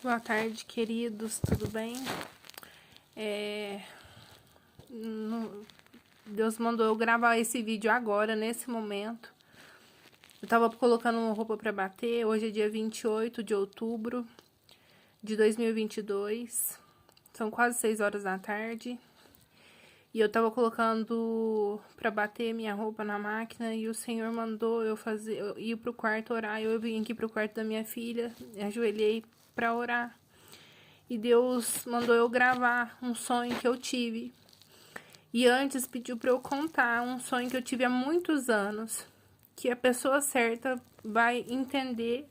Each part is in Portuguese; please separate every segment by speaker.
Speaker 1: Boa tarde, queridos, tudo bem? Deus mandou eu gravar esse vídeo agora, nesse momento. Eu tava colocando uma roupa pra bater, hoje é dia 28 de outubro de 2022. São quase 6 horas da tarde. E eu tava colocando pra bater minha roupa na máquina e o Senhor mandou eu ir pro quarto orar. Eu vim aqui pro quarto da minha filha, ajoelhei pra orar. E Deus mandou eu gravar um sonho que eu tive. E antes pediu para eu contar um sonho que eu tive há muitos anos. Que a pessoa certa vai entender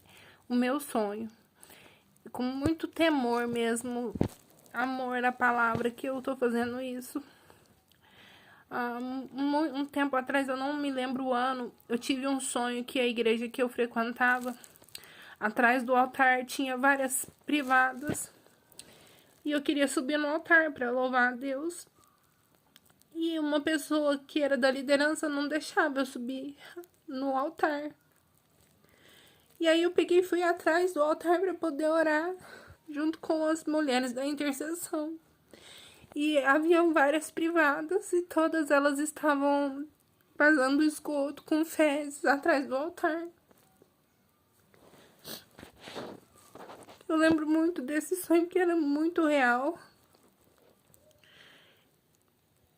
Speaker 1: o meu sonho. Com muito temor mesmo, amor à palavra, que eu tô fazendo isso. Um tempo atrás, eu não me lembro o ano, eu tive um sonho que a igreja que eu frequentava, atrás do altar tinha várias privadas. E eu queria subir no altar para louvar a Deus. E uma pessoa que era da liderança não deixava eu subir no altar. E aí eu peguei e fui atrás do altar para poder orar, junto com as mulheres da intercessão. E haviam várias privadas e todas elas estavam vazando esgoto com fezes atrás do altar. Eu lembro muito desse sonho que era muito real.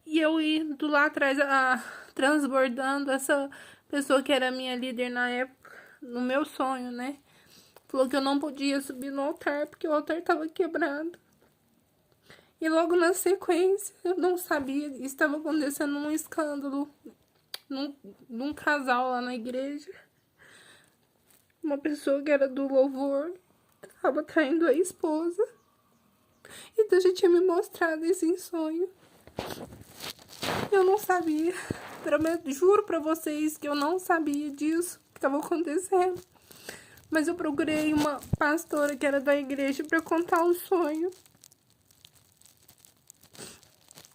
Speaker 1: E eu indo lá atrás, transbordando, essa pessoa que era minha líder na época, no meu sonho, né? Falou que eu não podia subir no altar, porque o altar estava quebrado. E logo na sequência, eu não sabia, estava acontecendo um escândalo num casal lá na igreja. Uma pessoa que era do louvor estava traindo a esposa. E Deus já tinha me mostrado esse sonho. Eu não sabia. Juro pra vocês que eu não sabia disso que estava acontecendo. Mas eu procurei uma pastora que era da igreja pra contar o sonho.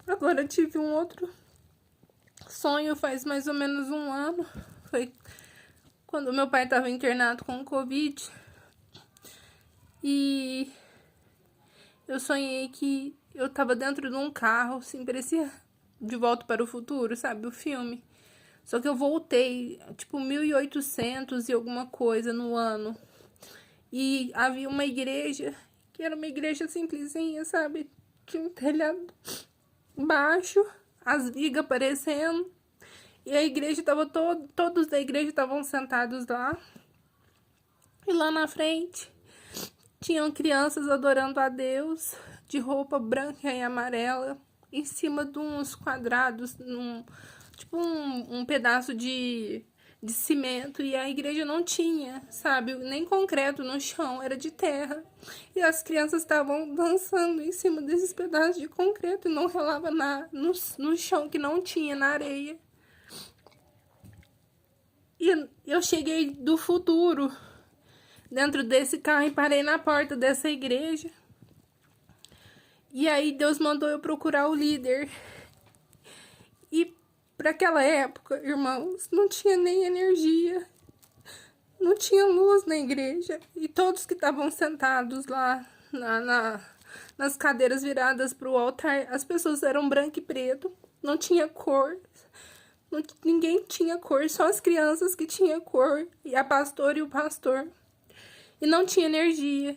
Speaker 1: Agora eu tive um outro sonho faz mais ou menos um ano. Foi quando meu pai estava internado com Covid. E eu sonhei que eu tava dentro de um carro, assim, parecia De Volta para o Futuro, sabe? O filme. Só que eu voltei, tipo, 1800 e alguma coisa no ano. E havia uma igreja, que era uma igreja simplesinha, sabe? Tinha um telhado baixo, as vigas aparecendo. E a igreja tava todos da igreja estavam sentados lá. E lá na frente tinham crianças adorando a Deus, de roupa branca e amarela, em cima de uns quadrados, tipo um pedaço de cimento. E a igreja não tinha, sabe, nem concreto no chão, era de terra. E as crianças estavam dançando em cima desses pedaços de concreto e não relava no chão, que não tinha, na areia. E eu cheguei do futuro dentro desse carro e parei na porta dessa igreja. E aí Deus mandou eu procurar o líder. E para aquela época, irmãos, não tinha nem energia, não tinha luz na igreja. E todos que estavam sentados lá nas cadeiras viradas para o altar, as pessoas eram branco e preto, não tinha cor. Ninguém tinha cor, só as crianças que tinham cor, e a pastora e o pastor. E não tinha energia.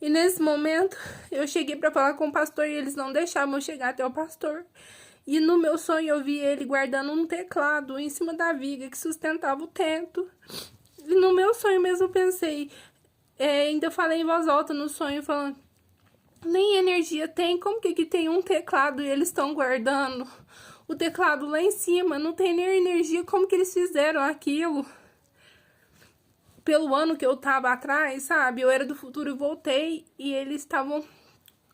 Speaker 1: E nesse momento, eu cheguei para falar com o pastor e eles não deixavam eu chegar até o pastor. E no meu sonho eu vi ele guardando um teclado em cima da viga que sustentava o teto. E no meu sonho mesmo eu pensei, ainda falei em voz alta no sonho, falando, nem energia tem, como que tem um teclado e eles estão guardando o teclado lá em cima, não tem nem energia, como que eles fizeram aquilo? Pelo ano que eu tava atrás, sabe? Eu era do futuro e voltei e eles estavam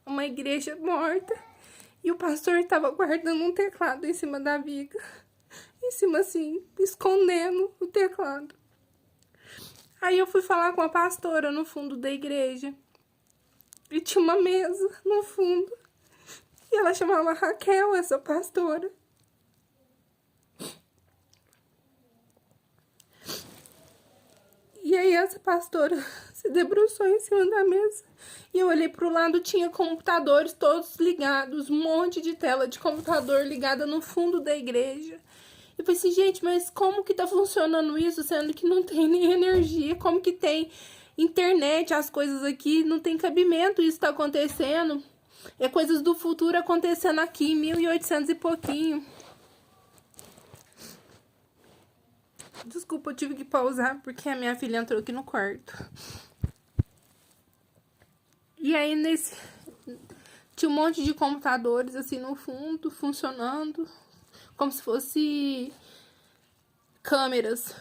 Speaker 1: uma igreja morta e o pastor estava guardando um teclado em cima da viga, em cima assim, escondendo o teclado. Aí eu fui falar com a pastora no fundo da igreja e tinha uma mesa no fundo e ela chamava Raquel, essa pastora. E E aí essa pastora se debruçou em cima da mesa. E eu olhei pro lado, tinha computadores todos ligados, um monte de tela de computador ligada no fundo da igreja. Eu falei assim, gente, mas como que tá funcionando isso, sendo que não tem nem energia? Como que tem internet, as coisas aqui, não tem cabimento isso tá acontecendo? É coisas do futuro acontecendo aqui em 1800 e pouquinho. Desculpa, eu tive que pausar porque a minha filha entrou aqui no quarto. E aí tinha um monte de computadores assim no fundo, funcionando, como se fosse câmeras.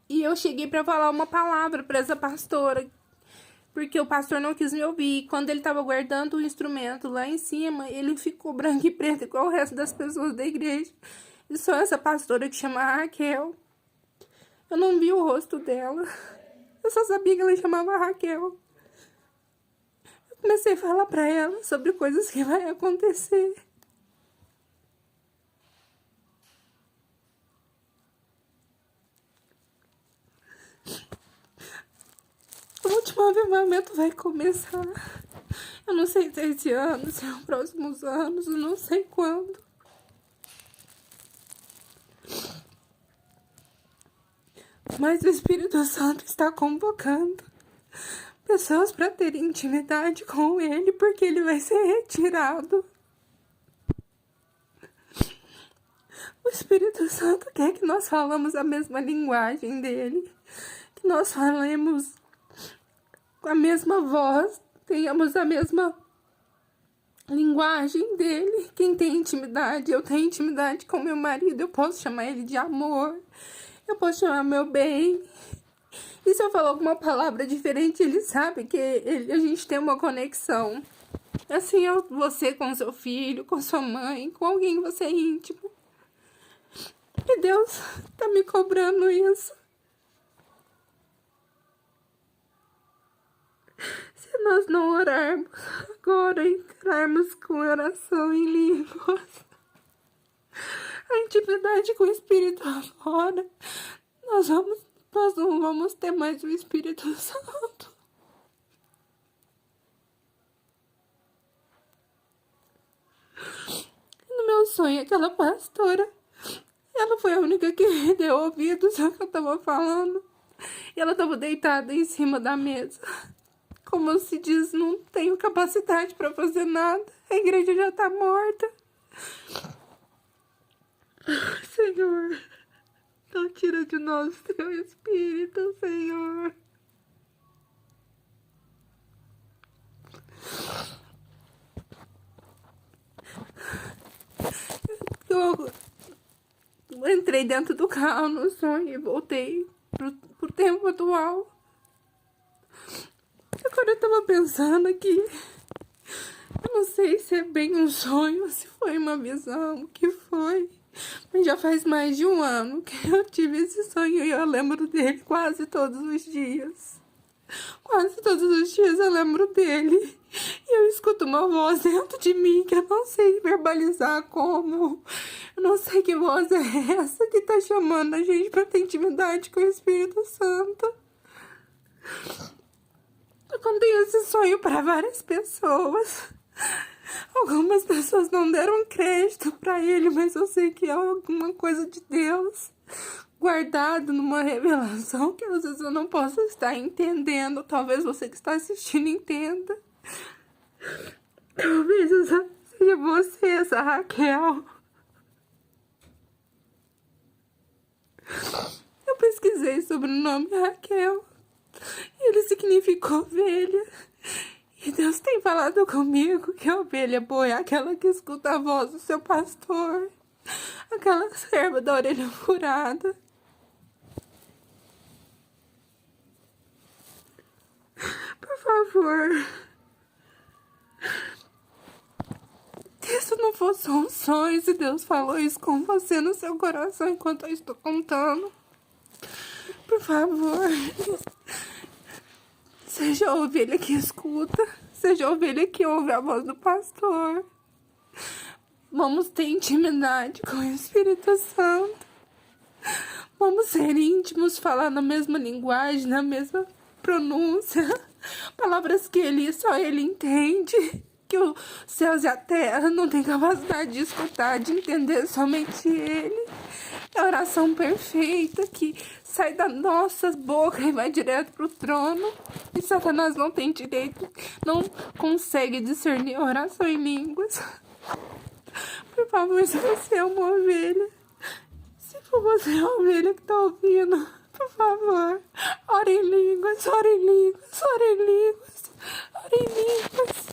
Speaker 1: E eu cheguei pra falar uma palavra pra essa pastora, porque o pastor não quis me ouvir. Quando ele tava guardando o instrumento lá em cima, ele ficou branco e preto igual o resto das pessoas da igreja. E só essa pastora que chama Raquel. Eu não vi o rosto dela. Eu só sabia que ela chamava Raquel. Eu comecei a falar pra ela sobre coisas que vai acontecer. O último avivamento vai começar. Eu não sei se é esse ano, se é os próximos anos, eu não sei quando. Mas o Espírito Santo está convocando pessoas para terem intimidade com Ele, porque Ele vai ser retirado. O Espírito Santo quer que nós falamos a mesma linguagem dele, que nós falemos com a mesma voz, tenhamos a mesma linguagem dele. Quem tem intimidade, eu tenho intimidade com meu marido, eu posso chamar ele de amor, eu posso chamar meu bem. E se eu falar alguma palavra diferente, ele sabe que a gente tem uma conexão. Assim, você com seu filho, com sua mãe, com alguém que você é íntimo. E Deus tá me cobrando isso. Se nós não orarmos agora, entrarmos com oração em línguas, a intimidade com o Espírito agora, nós não vamos ter mais o Espírito Santo. No meu sonho, aquela pastora, ela foi a única que me deu ouvidos ao que eu tava falando. E ela tava deitada em cima da mesa. Como se diz, não tenho capacidade para fazer nada. A igreja já tá morta. Senhor, não tira de nós o teu Espírito, Senhor. Eu entrei dentro do carro no sonho e voltei pro tempo atual. Agora eu tava pensando aqui, eu não sei se é bem um sonho, se foi uma visão, o que foi. Mas já faz mais de um ano que eu tive esse sonho e eu lembro dele quase todos os dias. Quase todos os dias eu lembro dele. E eu escuto uma voz dentro de mim que eu não sei verbalizar como. Eu não sei que voz é essa que tá chamando a gente pra ter intimidade com o Espírito Santo. Eu contei esse sonho para várias pessoas. Algumas pessoas não deram crédito para ele, mas eu sei que é alguma coisa de Deus guardado numa revelação que às vezes eu não posso estar entendendo. Talvez você que está assistindo entenda. Talvez seja você, essa Raquel. Eu pesquisei sobre o nome Raquel. Ele significa ovelha. E Deus tem falado comigo que a ovelha boa é aquela que escuta a voz do seu pastor. Aquela serva da orelha furada. Por favor. Se isso não fosse um sonho, se Deus falou isso com você no seu coração enquanto eu estou contando. Por favor. Seja a ovelha que escuta, seja a ovelha que ouve a voz do pastor. Vamos ter intimidade com o Espírito Santo. Vamos ser íntimos, falar na mesma linguagem, na mesma pronúncia. Palavras que só ele entende. Que os céus e a terra não tem capacidade de escutar, de entender, somente ele. É a oração perfeita que sai da nossa boca e vai direto pro trono. E Satanás não tem direito, não consegue discernir a oração em línguas. Por favor, se você é uma ovelha, se for você a ovelha que tá ouvindo, por favor, ore em línguas, ore em línguas, ore em línguas, ore em línguas.